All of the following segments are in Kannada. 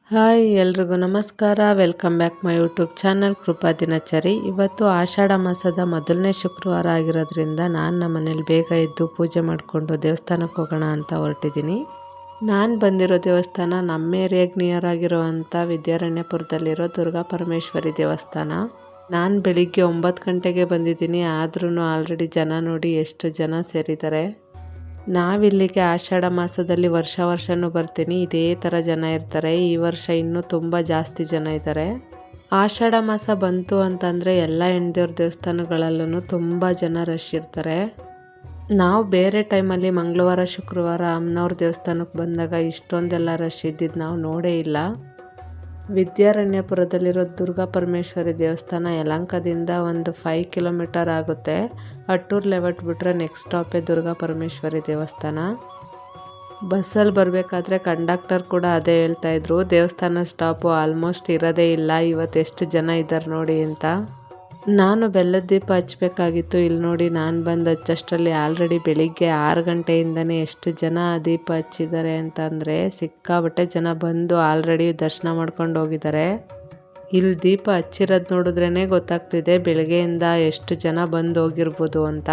ಹಾಯ್ ಎಲ್ರಿಗೂ ನಮಸ್ಕಾರ. Welcome back my YouTube channel Krupa Dinachari. ಇವತ್ತು ಆಷಾಢ ಮಾಸದ ಮೊದಲನೇ ಶುಕ್ರವಾರ ಆಗಿರೋದ್ರಿಂದ ನಾನು ನಮ್ಮ ಮನೇಲಿ ಬೇಗ ಎದ್ದು ಪೂಜೆ ಮಾಡಿಕೊಂಡು ದೇವಸ್ಥಾನಕ್ಕೆ ಹೋಗೋಣ ಅಂತ ಹೊರಟಿದ್ದೀನಿ. ನಾನು ಬಂದಿರೋ ದೇವಸ್ಥಾನ ನಮ್ಮ ಏರಿಯಾಗೆ ನಿಯರ್ ಆಗಿರೋವಂಥ ವಿದ್ಯಾರಣ್ಯಪುರದಲ್ಲಿರೋ ದುರ್ಗಾ ಪರಮೇಶ್ವರಿ ದೇವಸ್ಥಾನ. ನಾನು ಬೆಳಿಗ್ಗೆ 9 ಗಂಟೆಗೆ ಬಂದಿದ್ದೀನಿ, ಆದ್ರೂ ಆಲ್ರೆಡಿ ಜನ ನೋಡಿ ಎಷ್ಟು ಜನ ಸೇರಿದ್ದಾರೆ. ನಾವಿಲ್ಲಿಗೆ ಆಷಾಢ ಮಾಸದಲ್ಲಿ ವರ್ಷನೂ ಬರ್ತೀನಿ, ಇದೇ ಥರ ಜನ ಇರ್ತಾರೆ. ಈ ವರ್ಷ ಇನ್ನೂ ತುಂಬ ಜಾಸ್ತಿ ಜನ ಇದ್ದಾರೆ. ಆಷಾಢ ಮಾಸ ಬಂತು ಅಂತಂದರೆ ಎಲ್ಲ ಹೆಣ್ದೇವ್ರ ದೇವಸ್ಥಾನಗಳಲ್ಲೂ ತುಂಬ ಜನ ರಶ್ ಇರ್ತಾರೆ. ನಾವು ಬೇರೆ ಟೈಮಲ್ಲಿ ಮಂಗಳವಾರ ಶುಕ್ರವಾರ ಅಮ್ಮನವ್ರ ದೇವಸ್ಥಾನಕ್ಕೆ ಬಂದಾಗ ಇಷ್ಟೊಂದೆಲ್ಲ ರಶ್ ಇದ್ದಿದ್ದು ನಾವು ನೋಡೇ ಇಲ್ಲ. ವಿದ್ಯಾರಣ್ಯಪುರದಲ್ಲಿರೋ ದುರ್ಗಾ ಪರಮೇಶ್ವರಿ ದೇವಸ್ಥಾನ ಯಲಹಂಕದಿಂದ ಒಂದು 5 ಕಿಲೋಮೀಟರ್ ಆಗುತ್ತೆ. ಅಟ್ಟೂರು ಲೆವೆಟ್ ಬಿಟ್ಟರೆ ನೆಕ್ಸ್ಟ್ ಸ್ಟಾಪೇ ದುರ್ಗಾ ಪರಮೇಶ್ವರಿ ದೇವಸ್ಥಾನ. ಬಸ್ಸಲ್ಲಿ ಬರಬೇಕಾದ್ರೆ ಕಂಡಕ್ಟರ್ ಕೂಡ ಅದೇ ಹೇಳ್ತಾಯಿದ್ರು, ದೇವಸ್ಥಾನ ಸ್ಟಾಪು ಆಲ್ಮೋಸ್ಟ್ ಇರೋದೇ ಇಲ್ಲ, ಇವತ್ತು ಎಷ್ಟು ಜನ ಇದ್ದಾರೆ ನೋಡಿ ಅಂತ. ನಾನು ಬೆಲ್ಲದ ದೀಪ ಹಚ್ಚಬೇಕಾಗಿತ್ತು. ಇಲ್ಲಿ ನೋಡಿ ನಾನು ಬಂದು ಹಚ್ಚಷ್ಟರಲ್ಲಿ ಆಲ್ರೆಡಿ ಬೆಳಿಗ್ಗೆ 6 ಗಂಟೆಯಿಂದನೇ ಎಷ್ಟು ಜನ ದೀಪ ಹಚ್ಚಿದ್ದಾರೆ ಅಂತಂದರೆ ಸಿಕ್ಕಾಬಟ್ಟೆ ಜನ ಬಂದು ಆಲ್ರೆಡಿ ದರ್ಶನ ಮಾಡ್ಕೊಂಡು ಹೋಗಿದ್ದಾರೆ. ಇಲ್ಲಿ ದೀಪ ಹಚ್ಚಿರೋದು ನೋಡಿದ್ರೇ ಗೊತ್ತಾಗ್ತಿದೆ ಬೆಳಗ್ಗೆಯಿಂದ ಎಷ್ಟು ಜನ ಬಂದು ಹೋಗಿರ್ಬೋದು ಅಂತ.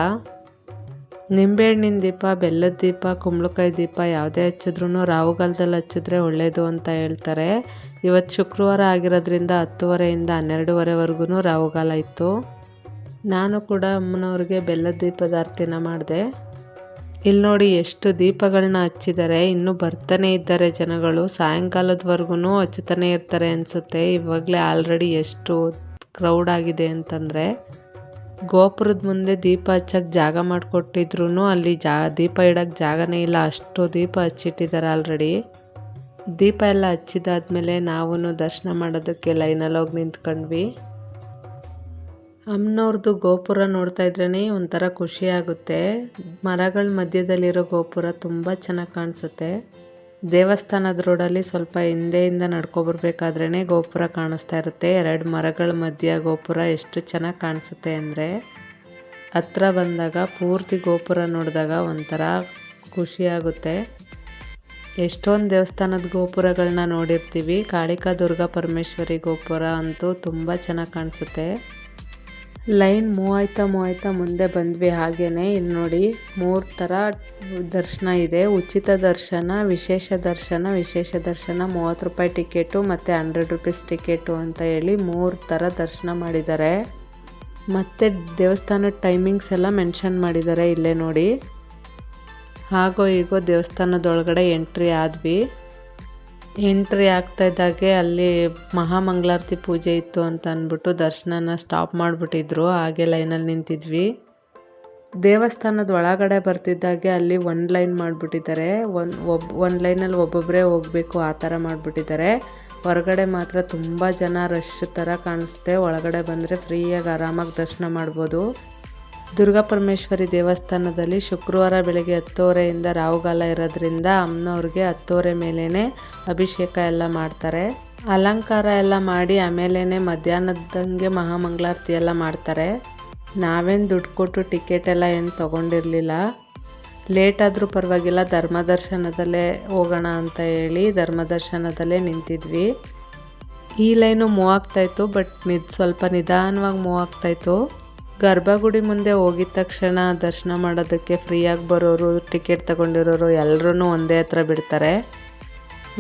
ನಿಂಬೆಹಣ್ಣಿನ ದೀಪ, ಬೆಲ್ಲದ ದೀಪ, ಕುಂಬಳಕಾಯಿ ದೀಪ ಯಾವುದೇ ಹಚ್ಚಿದ್ರೂ ರಾಹುಗಾಲದಲ್ಲಿ ಹಚ್ಚಿದ್ರೆ ಒಳ್ಳೆಯದು ಅಂತ ಹೇಳ್ತಾರೆ. ಇವತ್ತು ಶುಕ್ರವಾರ ಆಗಿರೋದ್ರಿಂದ 10:30ಯಿಂದ 12:30ವರೆಗೂ ರಾಹುಗಾಲ ಇತ್ತು. ನಾನು ಕೂಡ ಅಮ್ಮನವ್ರಿಗೆ ಬೆಲ್ಲದ ದೀಪದ ಆರತಿನ ಮಾಡಿದೆ. ಇಲ್ಲಿ ನೋಡಿ ಎಷ್ಟು ದೀಪಗಳನ್ನ ಹಚ್ಚಿದ್ದಾರೆ, ಇನ್ನೂ ಬರ್ತಾನೆ ಇದ್ದಾರೆ ಜನಗಳು. ಸಾಯಂಕಾಲದವರೆಗೂ ಹಚ್ಚುತ್ತಾನೆ ಇರ್ತಾರೆ ಅನಿಸುತ್ತೆ. ಇವಾಗಲೇ ಆಲ್ರೆಡಿ ಎಷ್ಟು ಕ್ರೌಡ್ ಆಗಿದೆ ಅಂತಂದರೆ. ಗೋಪುರದ ಮುಂದೆ ದೀಪ ಹಚ್ಚಕ್ಕೆ ಜಾಗ ಮಾಡಿಕೊಟ್ಟಿದ್ರು ಅಲ್ಲಿ ದೀಪ ಇಡೋಕ್ಕೆ ಜಾಗನೇ ಇಲ್ಲ, ಅಷ್ಟು ದೀಪ ಹಚ್ಚಿಟ್ಟಿದ್ದಾರೆ ಆಲ್ರೆಡಿ. ದೀಪ ಎಲ್ಲ ಹಚ್ಚಿದಾದ್ಮೇಲೆ ನಾವು ದರ್ಶನ ಮಾಡೋದಕ್ಕೆ ಲೈನಲ್ಲಿ ಹೋಗಿ ನಿಂತ್ಕೊಂಡ್ವಿ. ಅಮ್ಮನವ್ರದ್ದು ಗೋಪುರ ನೋಡ್ತಾ ಇದ್ರೇ ಒಂಥರ ಖುಷಿ ಆಗುತ್ತೆ. ಮರಗಳ ಮಧ್ಯದಲ್ಲಿರೋ ಗೋಪುರ ತುಂಬ ಚೆನ್ನಾಗಿ ಕಾಣಿಸುತ್ತೆ. ದೇವಸ್ಥಾನದ ರೋಡಲ್ಲಿ ಸ್ವಲ್ಪ ಹಿಂದೆಯಿಂದ ನಡ್ಕೊಬರ್ಬೇಕಾದ್ರೇ ಗೋಪುರ ಕಾಣಿಸ್ತಾ ಇರುತ್ತೆ. 2 ಮರಗಳ ಮಧ್ಯ ಗೋಪುರ ಎಷ್ಟು ಚೆನ್ನಾಗಿ ಕಾಣಿಸುತ್ತೆ ಅಂದರೆ, ಹತ್ರ ಬಂದಾಗ ಪೂರ್ತಿ ಗೋಪುರ ನೋಡಿದಾಗ ಒಂಥರ ಖುಷಿಯಾಗುತ್ತೆ. ಎಷ್ಟೊಂದು ದೇವಸ್ಥಾನದ ಗೋಪುರಗಳನ್ನ ನೋಡಿರ್ತೀವಿ, ಕಾಳಿಕಾ ದುರ್ಗಾ ಪರಮೇಶ್ವರಿ ಗೋಪುರ ಅಂತೂ ತುಂಬ ಚೆನ್ನಾಗಿ ಕಾಣಿಸುತ್ತೆ. ಲೈನ್ ಮೂವ್ ಆಯ್ತಾ ಮುಂದೆ ಬಂದ್ವಿ. ಹಾಗೇನೆ ಇಲ್ಲಿ ನೋಡಿ 3 ಥರ ದರ್ಶನ ಇದೆ. ಉಚಿತ ದರ್ಶನ, ವಿಶೇಷ ದರ್ಶನ 30 ರೂಪಾಯಿ ಟಿಕೆಟು ಮತ್ತು 100 ರೂಪೀಸ್ ಟಿಕೆಟು ಅಂತ ಹೇಳಿ 3 ಥರ ದರ್ಶನ ಮಾಡಿದ್ದಾರೆ. ಮತ್ತು ದೇವಸ್ಥಾನದ ಟೈಮಿಂಗ್ಸ್ ಎಲ್ಲ ಮೆನ್ಷನ್ ಮಾಡಿದ್ದಾರೆ ಇಲ್ಲೇ ನೋಡಿ. ಹಾಗೋ ಹೀಗೋ ದೇವಸ್ಥಾನದೊಳಗಡೆ ಎಂಟ್ರಿ ಆದ್ವಿ. ಎಂಟ್ರಿ ಆಗ್ತಾ ಇದ್ದಾಗೆ ಅಲ್ಲಿ ಮಹಾಮಂಗಳಾರತಿ ಪೂಜೆ ಇತ್ತು ಅಂತ ಅಂದ್ಬಿಟ್ಟು ದರ್ಶನನ ಸ್ಟಾಪ್ ಮಾಡಿಬಿಟ್ಟಿದ್ರು. ಹಾಗೆ ಲೈನಲ್ಲಿ ನಿಂತಿದ್ವಿ. ದೇವಸ್ಥಾನದ ಒಳಗಡೆ ಬರ್ತಿದ್ದಾಗೆ ಅಲ್ಲಿ 1 ಲೈನ್ ಮಾಡಿಬಿಟ್ಟಿದ್ದಾರೆ. ಒಂದು ಲೈನಲ್ಲಿ ಒಬ್ಬೊಬ್ಬರೇ ಹೋಗಬೇಕು, ಆ ಥರ ಮಾಡಿಬಿಟ್ಟಿದ್ದಾರೆ. ಹೊರಗಡೆ ಮಾತ್ರ ತುಂಬ ಜನ ರಶ್ ಥರ ಕಾಣಿಸುತ್ತೆ. ಒಳಗಡೆ ಬಂದರೆ ಫ್ರೀಯಾಗಿ ಆರಾಮಾಗಿ ದರ್ಶನ ಮಾಡ್ಬೋದು. ದುರ್ಗಾ ಪರಮೇಶ್ವರಿ ದೇವಸ್ಥಾನದಲ್ಲಿ ಶುಕ್ರವಾರ ಬೆಳಗ್ಗೆ 10:30ಯಿಂದ ರಾಹುಗಾಲ ಇರೋದ್ರಿಂದ ಅಮ್ಮನವ್ರಿಗೆ 10:30 ಮೇಲೇ ಅಭಿಷೇಕ ಎಲ್ಲ ಮಾಡ್ತಾರೆ. ಅಲಂಕಾರ ಎಲ್ಲ ಮಾಡಿ ಆಮೇಲೆ ಮಧ್ಯಾಹ್ನದಂಗೆ ಮಹಾಮಂಗಳಾರತಿ ಎಲ್ಲ ಮಾಡ್ತಾರೆ. ನಾವೇನು ದುಡ್ಡು ಕೊಟ್ಟು ಟಿಕೆಟ್ ಎಲ್ಲ ಏನು ತೊಗೊಂಡಿರಲಿಲ್ಲ. ಲೇಟ್ ಆದರೂ ಪರವಾಗಿಲ್ಲ, ಧರ್ಮದರ್ಶನದಲ್ಲೇ ಹೋಗೋಣ ಅಂತ ಹೇಳಿ ಧರ್ಮದರ್ಶನದಲ್ಲೇ ನಿಂತಿದ್ವಿ. ಈ ಲೈನು ಮೂವ್ ಆಗ್ತಾಯಿತ್ತು, ಬಟ್ ಸ್ವಲ್ಪ ನಿಧಾನವಾಗಿ ಮೂವ್ ಆಗ್ತಾಯಿತ್ತು. ಗರ್ಭಗುಡಿ ಮುಂದೆ ಹೋಗಿದ ತಕ್ಷಣ ದರ್ಶನ ಮಾಡೋದಕ್ಕೆ ಫ್ರೀಯಾಗಿ ಬರೋರು, ಟಿಕೆಟ್ ತಗೊಂಡಿರೋರು ಎಲ್ಲರೂ ಒಂದೇ ಹತ್ರ ಬಿಡ್ತಾರೆ.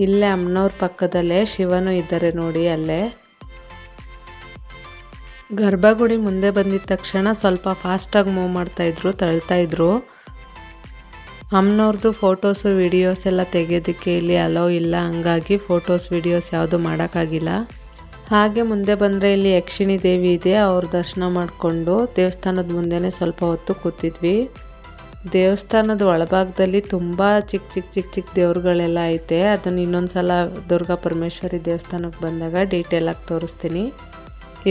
ಇಲ್ಲೇ ಅಮ್ಮನವ್ರ ಪಕ್ಕದಲ್ಲೇ ಶಿವನು ಇದ್ದಾರೆ ನೋಡಿ ಅಲ್ಲೇ. ಗರ್ಭಗುಡಿ ಮುಂದೆ ಬಂದಿದ ತಕ್ಷಣ ಸ್ವಲ್ಪ ಫಾಸ್ಟಾಗಿ ಮೂವ್ ಮಾಡ್ತಾಯಿದ್ರು, ತಳ್ತಾಯಿದ್ರು. ಅಮ್ಮನವ್ರದ್ದು ಫೋಟೋಸು ವಿಡಿಯೋಸ್ ಎಲ್ಲ ತೆಗೆಯೋದಕ್ಕೆ ಇಲ್ಲಿ ಅಲೋ ಇಲ್ಲ, ಹಂಗಾಗಿ ಫೋಟೋಸ್ ವಿಡಿಯೋಸ್ ಯಾವುದು ಮಾಡೋಕ್ಕಾಗಿಲ್ಲ. ಹಾಗೆ ಮುಂದೆ ಬಂದರೆ ಇಲ್ಲಿ ಯಕ್ಷಿಣಿ ದೇವಿ ಇದೆ, ಅವ್ರ ದರ್ಶನ ಮಾಡಿಕೊಂಡು ದೇವಸ್ಥಾನದ ಮುಂದೆನೇ ಸ್ವಲ್ಪ ಹೊತ್ತು ಕೂತಿದ್ವಿ. ದೇವಸ್ಥಾನದ ಒಳಭಾಗದಲ್ಲಿ ತುಂಬ ಚಿಕ್ಕ ದೇವ್ರುಗಳೆಲ್ಲ ಐತೆ. ಅದನ್ನು ಇನ್ನೊಂದು ಸಲ ದುರ್ಗಾ ಪರಮೇಶ್ವರಿ ದೇವಸ್ಥಾನಕ್ಕೆ ಬಂದಾಗ ಡೀಟೇಲಾಗಿ ತೋರಿಸ್ತೀನಿ.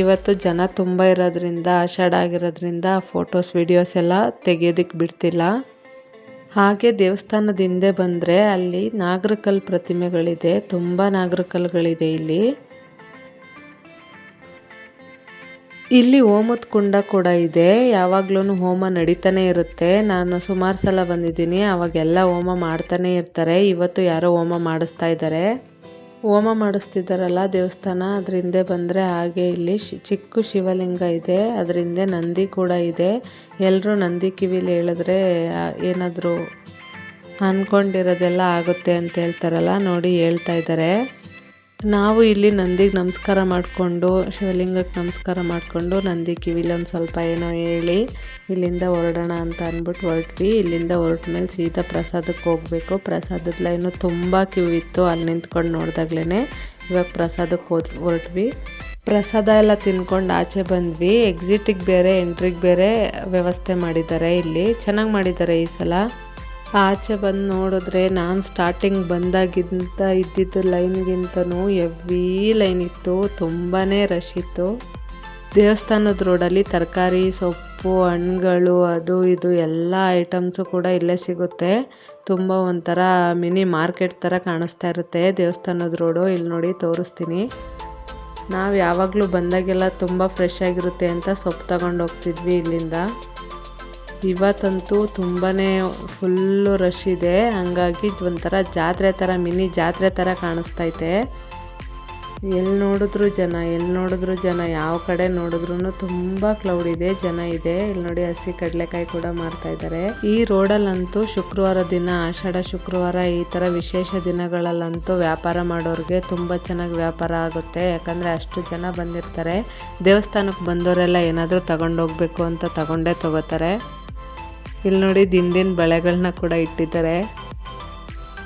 ಇವತ್ತು ಜನ ತುಂಬ ಇರೋದ್ರಿಂದ, ಆಷಾಢ ಆಗಿರೋದ್ರಿಂದ ಫೋಟೋಸ್ ವಿಡಿಯೋಸ್ ಎಲ್ಲ ತೆಗೆಯೋದಕ್ಕೆ ಬಿಡ್ತಿಲ್ಲ. ಹಾಗೆ ದೇವಸ್ಥಾನದ ಹಿಂದೆ ಬಂದರೆ ಅಲ್ಲಿ ನಾಗರಕಲ್ಲು ಪ್ರತಿಮೆಗಳಿದೆ, ತುಂಬ ನಾಗರಕಲ್ಲುಗಳಿದೆ ಇಲ್ಲಿ. ಇಲ್ಲಿ ಹೋಮದ ಕುಂಡ ಕೂಡ ಇದೆ, ಯಾವಾಗ್ಲೂ ಹೋಮ ನಡೀತಾನೆ ಇರುತ್ತೆ. ನಾನು ಸುಮಾರು ಸಲ ಬಂದಿದ್ದೀನಿ, ಅವಾಗೆಲ್ಲ ಹೋಮ ಮಾಡ್ತಾನೆ ಇರ್ತಾರೆ. ಇವತ್ತು ಯಾರೋ ಹೋಮ ಮಾಡಿಸ್ತಾ ಇದ್ದಾರೆ. ಹೋಮ ಮಾಡಿಸ್ತಿದ್ದಾರಲ್ಲ ದೇವಸ್ಥಾನ, ಅದ್ರ ಹಿಂದೆ ಬಂದರೆ ಹಾಗೆ ಇಲ್ಲಿ ಚಿಕ್ಕ ಶಿವಲಿಂಗ ಇದೆ, ಅದ್ರ ಹಿಂದೆ ನಂದಿ ಕೂಡ ಇದೆ. ಎಲ್ಲರೂ ನಂದಿ ಕಿವಿಲಿ ಹೇಳಿದ್ರೆ ಏನಾದರೂ ಅಂದ್ಕೊಂಡಿರೋದೆಲ್ಲ ಆಗುತ್ತೆ ಅಂತ ಹೇಳ್ತಾರಲ್ಲ, ನೋಡಿ ಹೇಳ್ತಾ ಇದ್ದಾರೆ. ನಾವು ಇಲ್ಲಿ ನಂದಿಗೆ ನಮಸ್ಕಾರ ಮಾಡಿಕೊಂಡು, ಶಿವಲಿಂಗಕ್ಕೆ ನಮಸ್ಕಾರ ಮಾಡಿಕೊಂಡು ನಂದಿ ಕಿವಿಲಿ ಒಂದು ಸ್ವಲ್ಪ ಏನೋ ಹೇಳಿ ಇಲ್ಲಿಂದ ಹೊರಡೋಣ ಅಂತ ಅಂದ್ಬಿಟ್ಟು ಹೊರಟ್ವಿ. ಇಲ್ಲಿಂದ ಹೊರಟ ಮೇಲೆ ಸೀದಾ ಪ್ರಸಾದಕ್ಕೆ ಹೋಗಬೇಕು. ಪ್ರಸಾದದ ಲೈನು ತುಂಬ ಕ್ಯೂ ಇತ್ತು. ಅಲ್ಲಿ ನಿಂತ್ಕೊಂಡು ನೋಡಿದಾಗ್ಲೇ ಇವಾಗ ಪ್ರಸಾದಕ್ಕೆ ಹೊರಟ್ವಿ. ಪ್ರಸಾದ ಎಲ್ಲ ತಿನ್ಕೊಂಡು ಆಚೆ ಬಂದ್ವಿ. ಎಕ್ಸಿಟಿಗೆ ಬೇರೆ ಎಂಟ್ರಿಗೆ ಬೇರೆ ವ್ಯವಸ್ಥೆ ಮಾಡಿದ್ದಾರೆ. ಇಲ್ಲಿ ಚೆನ್ನಾಗಿ ಮಾಡಿದ್ದಾರೆ ಈ ಸಲ. ಆಚೆ ಬಂದು ನೋಡಿದ್ರೆ ನಾನು ಸ್ಟಾರ್ಟಿಂಗ್ ಬಂದಾಗಿಂತ ಇದ್ದಿದ್ದು ಲೈನ್ಗಿಂತನೂ ಹೆವಿ ಲೈನ್ ಇತ್ತು, ತುಂಬಾ ರಶ್ ಇತ್ತು. ದೇವಸ್ಥಾನದ ರೋಡಲ್ಲಿ ತರಕಾರಿ, ಸೊಪ್ಪು, ಹಣ್ಣುಗಳು, ಅದು ಇದು ಎಲ್ಲ ಐಟಮ್ಸು ಕೂಡ ಇಲ್ಲೇ ಸಿಗುತ್ತೆ. ತುಂಬ ಒಂಥರ ಮಿನಿ ಮಾರ್ಕೆಟ್ ಥರ ಕಾಣಿಸ್ತಾ ಇರುತ್ತೆ ದೇವಸ್ಥಾನದ ರೋಡು. ಇಲ್ಲಿ ನೋಡಿ ತೋರಿಸ್ತೀನಿ. ನಾವು ಯಾವಾಗಲೂ ಬಂದಾಗೆಲ್ಲ ತುಂಬ ಫ್ರೆಶ್ ಆಗಿರುತ್ತೆ ಅಂತ ಸೊಪ್ಪು ತಗೊಂಡು ಹೋಗ್ತಿದ್ವಿ ಇಲ್ಲಿಂದ. ಇವತ್ತಂತೂ ತುಂಬಾ ಫುಲ್ಲು ರಶ್ ಇದೆ, ಹಂಗಾಗಿ ಒಂಥರ ಜಾತ್ರೆ ಥರ, ಮಿನಿ ಜಾತ್ರೆ ಥರ ಕಾಣಿಸ್ತೈತೆ. ಎಲ್ಲಿ ನೋಡಿದ್ರು ಜನ, ಯಾವ ಕಡೆ ನೋಡಿದ್ರು ತುಂಬ ಕ್ಲೌಡ್ ಇದೆ, ಜನ ಇದೆ. ಇಲ್ಲಿ ನೋಡಿ ಹಸಿ ಕಡಲೆಕಾಯಿ ಕೂಡ ಮಾರ್ತಾ ಇದ್ದಾರೆ. ಈ ರೋಡಲ್ಲಂತೂ ಶುಕ್ರವಾರ ದಿನ, ಆಷಾಢ ಶುಕ್ರವಾರ, ಈ ಥರ ವಿಶೇಷ ದಿನಗಳಲ್ಲಂತೂ ವ್ಯಾಪಾರ ಮಾಡೋರಿಗೆ ತುಂಬ ಚೆನ್ನಾಗಿ ವ್ಯಾಪಾರ ಆಗುತ್ತೆ. ಯಾಕಂದರೆ ಅಷ್ಟು ಜನ ಬಂದಿರ್ತಾರೆ. ದೇವಸ್ಥಾನಕ್ಕೆ ಬಂದವರೆಲ್ಲ ಏನಾದರೂ ತಗೊಂಡೋಗ್ಬೇಕು ಅಂತ ತಗೋತಾರೆ. ಇಲ್ಲಿ ನೋಡಿ ದಿಂಡಿನ ಬಳೆಗಳನ್ನ ಕೂಡ ಇಟ್ಟಿದ್ದಾರೆ.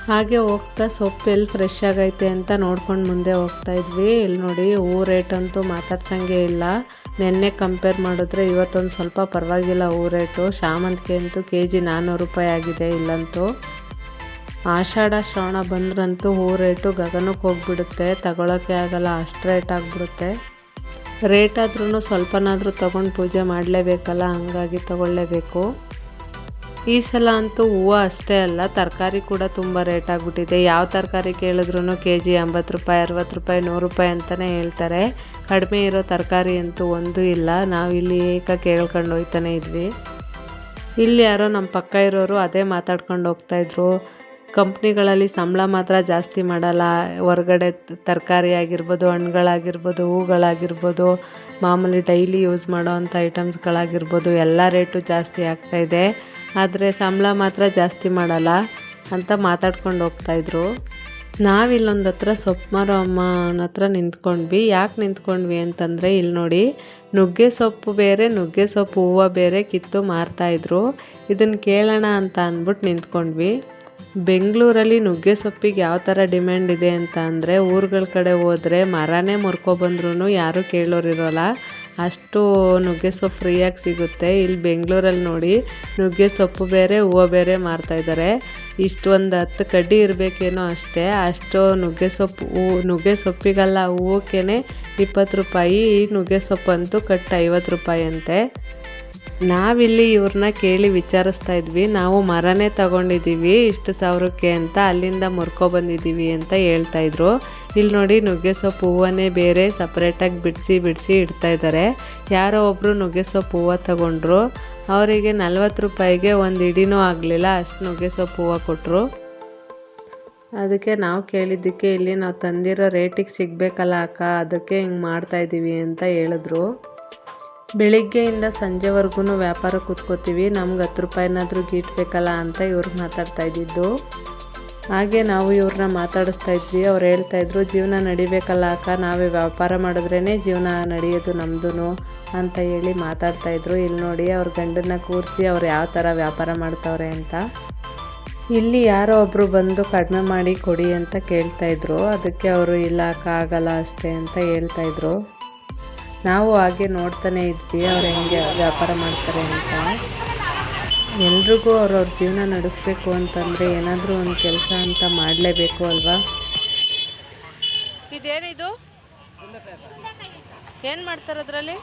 ಹಾಗೆ ಹೋಗ್ತಾ ಸೊಪ್ಪು ಎಲ್ಲಿ ಫ್ರೆಶ್ ಆಗೈತೆ ಅಂತ ನೋಡ್ಕೊಂಡು ಮುಂದೆ ಹೋಗ್ತಾ ಇದ್ವಿ. ಇಲ್ಲಿ ನೋಡಿ ಹೂ ರೇಟ್ ಅಂತೂ ಮಾತಾಡ್ಸಂಗೆ ಇಲ್ಲ. ನೆನ್ನೆ ಕಂಪೇರ್ ಮಾಡಿದ್ರೆ ಇವತ್ತೊಂದು ಸ್ವಲ್ಪ ಪರವಾಗಿಲ್ಲ ಹೂ ರೇಟು. ಶಾಮಂತಿಗೆ ಅಂತೂ KG 400 ರೂಪಾಯಿ ಆಗಿದೆ ಇಲ್ಲಂತೂ. ಆಷಾಢ ಶ್ರಾವಣ ಬಂದ್ರಂತೂ ಹೂ ರೇಟು ಗಗನಕ್ಕೆ ಹೋಗ್ಬಿಡುತ್ತೆ, ತಗೊಳ್ಳೋಕ್ಕೆ ಆಗಲ್ಲ, ಅಷ್ಟು ರೇಟ್ ಆಗಿಬಿಡುತ್ತೆ. ರೇಟ್ ಆದ್ರೂ ಸ್ವಲ್ಪನಾದರೂ ತೊಗೊಂಡು ಪೂಜೆ ಮಾಡಲೇಬೇಕಲ್ಲ, ಹಂಗಾಗಿ ತಗೊಳ್ಳೇಬೇಕು. ಈ ಸಲ ಅಂತೂ ಹೂವು ಅಷ್ಟೇ ಅಲ್ಲ, ತರಕಾರಿ ಕೂಡ ತುಂಬ ರೇಟ್ ಆಗಿಬಿಟ್ಟಿದೆ. ಯಾವ ತರಕಾರಿ ಕೇಳಿದ್ರು KG 80 ರೂಪಾಯಿ, 60 ರೂಪಾಯಿ, 100 ರೂಪಾಯಿ ಅಂತಲೇ ಹೇಳ್ತಾರೆ. ಕಡಿಮೆ ಇರೋ ತರಕಾರಿ ಅಂತೂ ಒಂದೂ ಇಲ್ಲ. ನಾವು ಇಲ್ಲಿ ಕೇಳ್ಕೊಂಡು ಹೋಗ್ತಾನೆ ಇದ್ವಿ. ಇಲ್ಲಿ ಯಾರೋ ನಮ್ಮ ಪಕ್ಕ ಇರೋರು ಅದೇ ಮಾತಾಡ್ಕೊಂಡು ಹೋಗ್ತಾಯಿದ್ರು. ಕಂಪ್ನಿಗಳಲ್ಲಿ ಸಂಬಳ ಮಾತ್ರ ಜಾಸ್ತಿ ಮಾಡಲ್ಲ, ಹೊರಗಡೆ ತರಕಾರಿ ಆಗಿರ್ಬೋದು, ಹಣ್ಣುಗಳಾಗಿರ್ಬೋದು, ಹೂಗಳಾಗಿರ್ಬೋದು, ಮಾಮೂಲಿ ಡೈಲಿ ಯೂಸ್ ಮಾಡೋ ಅಂಥ ಐಟಮ್ಸ್ಗಳಾಗಿರ್ಬೋದು ಎಲ್ಲ ರೇಟು ಜಾಸ್ತಿ ಆಗ್ತಾಯಿದೆ, ಆದರೆ ಸಂಬಳ ಮಾತ್ರ ಜಾಸ್ತಿ ಮಾಡಲ್ಲ ಅಂತ ಮಾತಾಡ್ಕೊಂಡು ಹೋಗ್ತಾಯಿದ್ರು. ನಾವಿಲ್ಲೊಂದು ಹತ್ರ ಸೊಪ್ಪು ಮಾರೋ ಅಮ್ಮನ ಹತ್ರ ನಿಂತ್ಕೊಂಡ್ವಿ. ಯಾಕೆ ನಿಂತ್ಕೊಂಡ್ವಿ ಅಂತಂದರೆ ಇಲ್ಲಿ ನೋಡಿ ನುಗ್ಗೆ ಸೊಪ್ಪು ಬೇರೆ, ನುಗ್ಗೆ ಸೊಪ್ಪು ಹೂವು ಬೇರೆ ಕಿತ್ತು ಮಾರ್ತಾಯಿದ್ರು. ಇದನ್ನು ಕೇಳೋಣ ಅಂತ ಅಂದ್ಬಿಟ್ಟು ನಿಂತ್ಕೊಂಡ್ವಿ. ಬೆಂಗಳೂರಲ್ಲಿ ನುಗ್ಗೆ ಸೊಪ್ಪಿಗೆ ಯಾವ ಥರ ಡಿಮ್ಯಾಂಡ್ ಇದೆ ಅಂತ ಅಂದರೆ, ಊರುಗಳ ಕಡೆ ಹೋದರೆ ಮರನೇ ಮುರ್ಕೊಬಂದ್ರೂ ಯಾರೂ ಕೇಳೋರಿರೋಲ್ಲ, ಅಷ್ಟು ನುಗ್ಗೆ ಸೊಪ್ಪು ಫ್ರೀಯಾಗಿ ಸಿಗುತ್ತೆ. ಇಲ್ಲಿ ಬೆಂಗಳೂರಲ್ಲಿ ನೋಡಿ ನುಗ್ಗೆ ಸೊಪ್ಪು ಬೇರೆ ಹೂವು ಬೇರೆ ಮಾರ್ತಾಯಿದ್ದಾರೆ. ಇಷ್ಟು ಒಂದು 10 ಕಡ್ಡಿ ಇರಬೇಕೇನೋ ಅಷ್ಟೇ, ಅಷ್ಟು ನುಗ್ಗೆ ಸೊಪ್ಪಿಗಲ್ಲ, ಹೂವಕ್ಕೇ 20 ರೂಪಾಯಿ. ಈ ನುಗ್ಗೆ ಸೊಪ್ಪು ಅಂತೂ ಕಟ್ಟು 50 ರೂಪಾಯಿ ಅಂತೆ. ನಾವಿಲ್ಲಿ ಇವ್ರನ್ನ ಕೇಳಿ ವಿಚಾರಿಸ್ತಾ ಇದ್ವಿ. ನಾವು ಮರನೇ ತಗೊಂಡಿದ್ದೀವಿ ಇಷ್ಟು ಸಾವಿರಕ್ಕೆ ಅಂತ, ಅಲ್ಲಿಂದ ಮುರ್ಕೊಬಂದಿದ್ದೀವಿ ಅಂತ ಹೇಳ್ತಾಯಿದ್ರು. ಇಲ್ಲಿ ನೋಡಿ ನುಗ್ಗೆ ಸೊಪ್ಪು ಹೂವನ್ನೇ ಬೇರೆ ಸಪ್ರೇಟಾಗಿ ಬಿಡಿಸಿ ಇಡ್ತಾ ಇದ್ದಾರೆ. ಯಾರೋ ಒಬ್ಬರು ನುಗ್ಗೆ ಸೊಪ್ಪು ಹೂವು ತಗೊಂಡ್ರು. ಅವರಿಗೆ 40 ರೂಪಾಯಿಗೆ ಒಂದು ಇಡಿನೂ ಆಗಲಿಲ್ಲ, ಅಷ್ಟು ನುಗ್ಗೆ ಸೊಪ್ಪು ಹೂವು ಕೊಟ್ಟರು. ಅದಕ್ಕೆ ನಾವು ಕೇಳಿದ್ದಕ್ಕೆ ಇಲ್ಲಿ ನಾವು ತಂದಿರೋ ರೇಟಿಗೆ ಸಿಗಬೇಕಲ್ಲ ಅಕ್ಕ, ಅದಕ್ಕೆ ಹಿಂಗೆ ಮಾಡ್ತಾಯಿದ್ದೀವಿ ಅಂತ ಹೇಳಿದ್ರು. ಬೆಳಿಗ್ಗೆಯಿಂದ ಸಂಜೆವರೆಗೂ ವ್ಯಾಪಾರ ಕೂತ್ಕೋತೀವಿ, ನಮ್ಗೆ 10 ರೂಪಾಯಿನಾದರೂ ಗೀಟ್ಬೇಕಲ್ಲ ಅಂತ ಇವ್ರಿಗೆ ಮಾತಾಡ್ತಾ ಇದ್ದಿದ್ದು. ಹಾಗೆ ನಾವು ಇವ್ರನ್ನ ಮಾತಾಡಿಸ್ತಾ ಇದ್ವಿ. ಅವ್ರು ಹೇಳ್ತಾಯಿದ್ರು, ಜೀವನ ನಡಿಬೇಕಲ್ಲ ಅಕ್ಕ, ನಾವೇ ವ್ಯಾಪಾರ ಮಾಡಿದ್ರೇ ಜೀವನ ನಡೆಯೋದು ನಮ್ಮದು ಅಂತ ಹೇಳಿ ಮಾತಾಡ್ತಾಯಿದ್ರು. ಇಲ್ಲಿ ನೋಡಿ ಅವ್ರ ಗಂಡನ್ನ ಕೂರಿಸಿ ಅವ್ರು ಯಾವ ಥರ ವ್ಯಾಪಾರ ಮಾಡ್ತಾವ್ರೆ ಅಂತ. ಇಲ್ಲಿ ಯಾರೋ ಒಬ್ಬರು ಬಂದು ಕಡಿಮೆ ಮಾಡಿ ಕೊಡಿ ಅಂತ ಕೇಳ್ತಾಯಿದ್ರು. ಅದಕ್ಕೆ ಅವರು ಇಲ್ಲ ಅಕ್ಕ ಆಗಲ್ಲ ಅಷ್ಟೇ ಅಂತ ಹೇಳ್ತಾಯಿದ್ರು. ನಾವು ಹಾಗೆ ನೋಡ್ತಾನೆ ಇದ್ವಿ ಅವ್ರು ಹೆಂಗೆ ವ್ಯಾಪಾರ ಮಾಡ್ತಾರೆ ಅಂತ. ಎಲ್ರಿಗೂ ಅವ್ರವ್ರ ಜೀವನ ನಡೆಸಬೇಕು ಅಂತಂದರೆ ಏನಾದರೂ ಒಂದು ಕೆಲಸ ಅಂತ ಮಾಡಲೇಬೇಕು ಅಲ್ವಾ. ಇದೇನಿದು, ಏನು ಮಾಡ್ತಾರೆ ಅದರಲ್ಲಿ?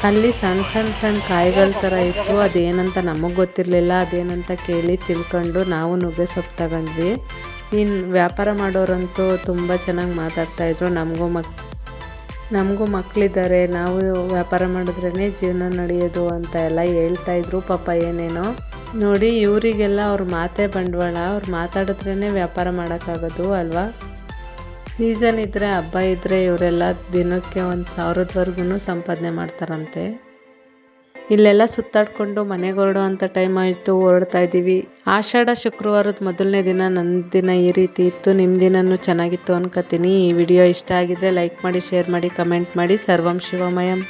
ಅಲ್ಲಿ ಸಣ್ಣ ಕಾಯಿಗಳ ಥರ ಇತ್ತು, ಅದೇನಂತ ನಮಗೆ ಗೊತ್ತಿರಲಿಲ್ಲ. ಅದೇನಂತ ಕೇಳಿ ತಿಳ್ಕೊಂಡು ನಾವು ನುಗ್ಗೆ ಸೊಪ್ಪು ತಗೊಂಡ್ವಿ. ಇನ್ನು ವ್ಯಾಪಾರ ಮಾಡೋರಂತೂ ತುಂಬ ಚೆನ್ನಾಗಿ ಮಾತಾಡ್ತಾಯಿದ್ರು. ನಮಗೂ ಮಕ್ಕಳಿದ್ದಾರೆ, ನಾವು ವ್ಯಾಪಾರ ಮಾಡಿದ್ರೇ ಜೀವನ ನಡೆಯೋದು ಅಂತ ಎಲ್ಲ ಹೇಳ್ತಾಯಿದ್ರು ಪಾಪ ಏನೇನೋ. ನೋಡಿ ಇವರಿಗೆಲ್ಲ ಅವ್ರ ಮಾತೇ ಬಂಡವಾಳ, ಅವ್ರು ಮಾತಾಡಿದ್ರೇ ವ್ಯಾಪಾರ ಮಾಡೋಕ್ಕಾಗೋದು ಅಲ್ವಾ. ಸೀಸನ್ ಇದ್ದರೆ, ಹಬ್ಬ ಇದ್ದರೆ ಇವರೆಲ್ಲ ದಿನಕ್ಕೆ 1,000ವರೆಗೂ ಸಂಪಾದನೆ ಮಾಡ್ತಾರಂತೆ. ಇಲ್ಲೆಲ್ಲ ಸುತ್ತಾಡಿಕೊಂಡು ಮನೆಗೆ ಹೊರಡೋ ಅಂಥ ಟೈಮ್ ಆಯಿತು, ಹೊರಡ್ತಾ ಇದ್ದೀವಿ. ಆಷಾಢ ಶುಕ್ರವಾರದ ಮೊದಲನೇ ದಿನ ನನ್ನ ದಿನ ಈ ರೀತಿ ಇತ್ತು. ನಿಮ್ಮ ದಿನನೂ ಚೆನ್ನಾಗಿತ್ತು ಅನ್ಕೋತೀನಿ. ಈ ವಿಡಿಯೋ ಇಷ್ಟ ಆಗಿದ್ರೆ ಲೈಕ್ ಮಾಡಿ, ಶೇರ್ ಮಾಡಿ, ಕಮೆಂಟ್ ಮಾಡಿ. ಸರ್ವಂ ಶಿವಮಯಂ.